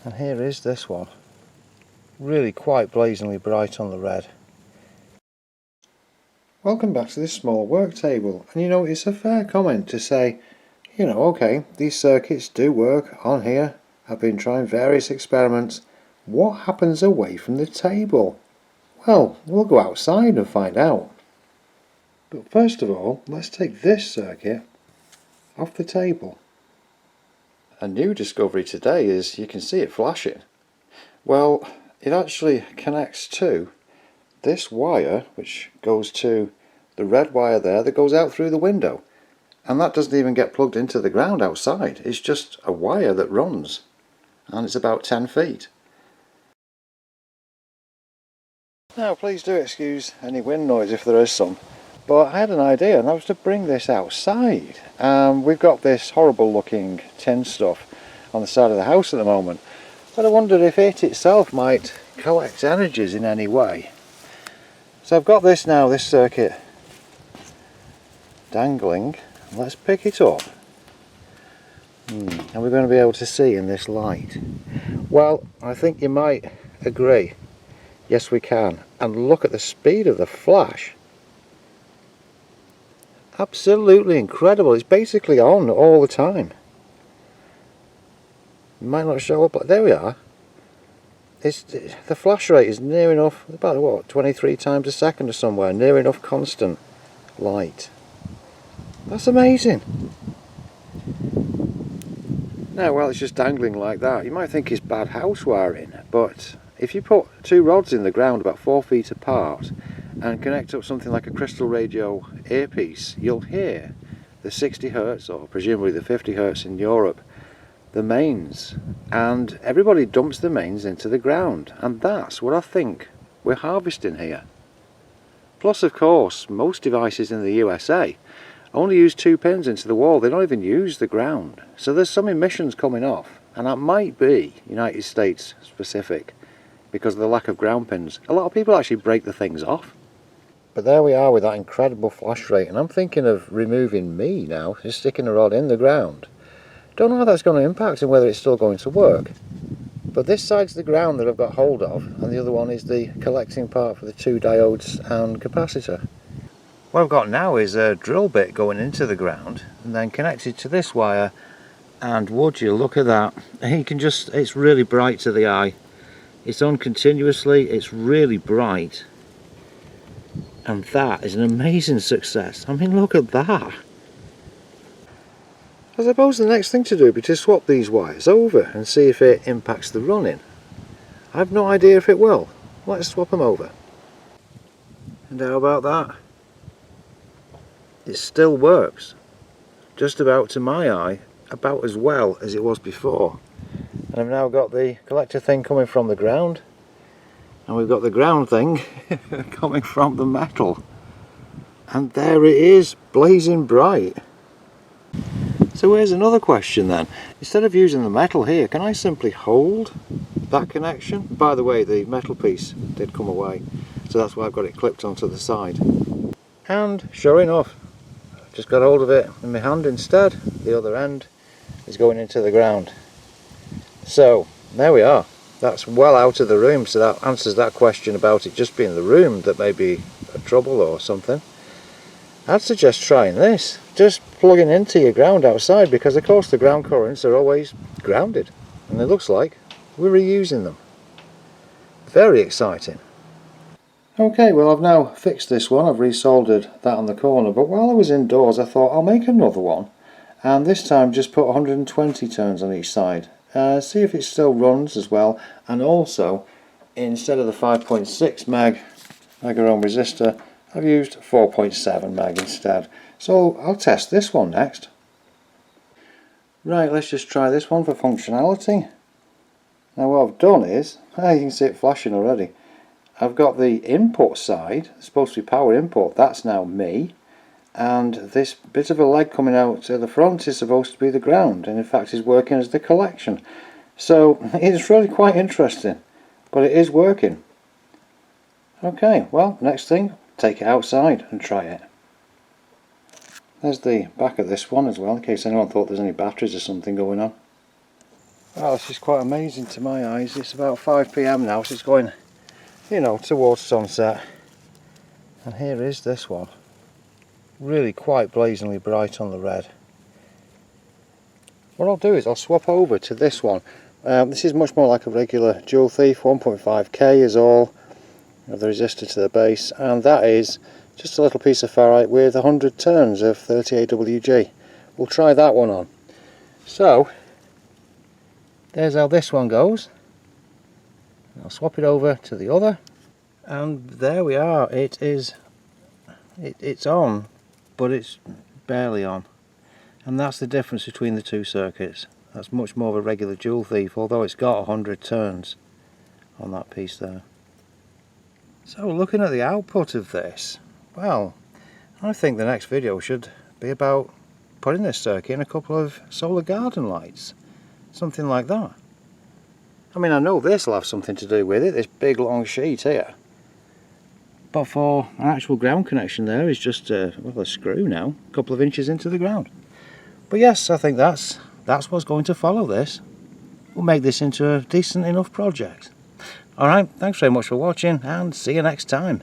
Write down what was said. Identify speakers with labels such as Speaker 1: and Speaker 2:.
Speaker 1: And here is this one. Really quite blazingly bright on the red. Welcome back to this small work table, and it's a fair comment to say, okay, these circuits do work on here. I've been trying various experiments. What happens away from the table? Well, we'll go outside and find out. But first of all, let's take this circuit off the table. A new discovery today is you can see it flashing. Well, it actually connects to this wire, which goes to the red wire there that goes out through the window. And that doesn't even get plugged into the ground outside. It's just a wire that runs. And it's about 10 feet. Now please do excuse any wind noise if there is some. But I had an idea, and that was to bring this outside. We've got this horrible looking tin stuff on the side of the house at the moment. But I wondered if it itself might collect energies in any way. So I've got this now, this circuit dangling. Let's pick it up. And we're going to be able to see in this light. Well, I think you might agree. Yes, we can. And look at the speed of the flash. Absolutely incredible. It's basically on all the time. It might not show up, but there we are. The flash rate is near enough, about what, 23 times a second or somewhere, near enough constant light. That's amazing. Now, while it's just dangling like that, you might think it's bad house wiring, but if you put two rods in the ground about 4 feet apart and connect up something like a crystal radio earpiece, you'll hear the 60 Hertz, or presumably the 50 Hertz in Europe, the mains, and everybody dumps the mains into the ground, and that's what I think we're harvesting here. Plus, of course, most devices in the USA only use 2 pins into the wall. They don't even use the ground. So there's some emissions coming off, and that might be United States specific because of the lack of ground pins. A lot of people actually break the things off. But there we are with that incredible flash rate, and I'm thinking of removing me now, just sticking a rod in the ground. Don't know how that's going to impact and whether it's still going to work. But this side's the ground that I've got hold of, and the other one is the collecting part for the 2 diodes and capacitor. What I've got now is a drill bit going into the ground and then connected to this wire, and would you look at that. You can just, it's really bright to the eye. It's on continuously, it's really bright. And that is an amazing success. I mean, look at that. I suppose the next thing to do would be to swap these wires over and see if it impacts the running. I have no idea if it will. Let's swap them over. And how about that? It still works. Just about, to my eye, about as well as it was before. And I've now got the collector thing coming from the ground, and we've got the ground thing coming from the metal. And there it is, blazing bright. So here's another question then. Instead of using the metal here, can I simply hold that connection? By the way, the metal piece did come away, so that's why I've got it clipped onto the side. And sure enough, just got hold of it in my hand instead. The other end is going into the ground. So there we are. That's well out of the room, so that answers that question about it just being the room that may be a trouble or something. I'd suggest trying this, just plugging into your ground outside, because of course the ground currents are always grounded, and it looks like we're reusing them. Very exciting. Okay, well, I've now fixed this one. I've resoldered that on the corner, but while I was indoors I thought I'll make another one, and this time just put 120 turns on each side. See if it still runs as well, and also instead of the 5.6 meg mega ohm resistor, I've used 4.7 meg instead. So I'll test this one next. Right, let's just try this one for functionality. Now what I've done is, you can see it flashing already. I've got the input side, it's supposed to be power input, that's now me. And this bit of a leg coming out at the front is supposed to be the ground, and in fact is working as the collection. So it's really quite interesting, but it is working. Okay, well, next thing, take it outside and try it. There's the back of this one as well, in case anyone thought there's any batteries or something going on. Well, this is quite amazing to my eyes. It's about 5 PM now, so it's going, you know, towards sunset. And here is this one. Really quite blazingly bright on the red. What I'll do is I'll swap over to this one. This is much more like a regular Joule Thief. 1.5k is all of the resistor to the base, and that is just a little piece of ferrite with 100 turns of 30 AWG. We'll try that one on. So there's how this one goes. I'll swap it over to the other, and there we are. It's on, but it's barely on, and that's the difference between the two circuits. That's much more of a regular Joule Thief, although it's got 100 turns on that piece there. So looking at the output of this, well, I think the next video should be about putting this circuit in a couple of solar garden lights, something like that. I mean, I know this will have something to do with it, this big long sheet here, but for an actual ground connection there is just a screw now, a couple of inches into the ground. But yes, I think that's what's going to follow this. We'll make this into a decent enough project. Alright, thanks very much for watching, and see you next time.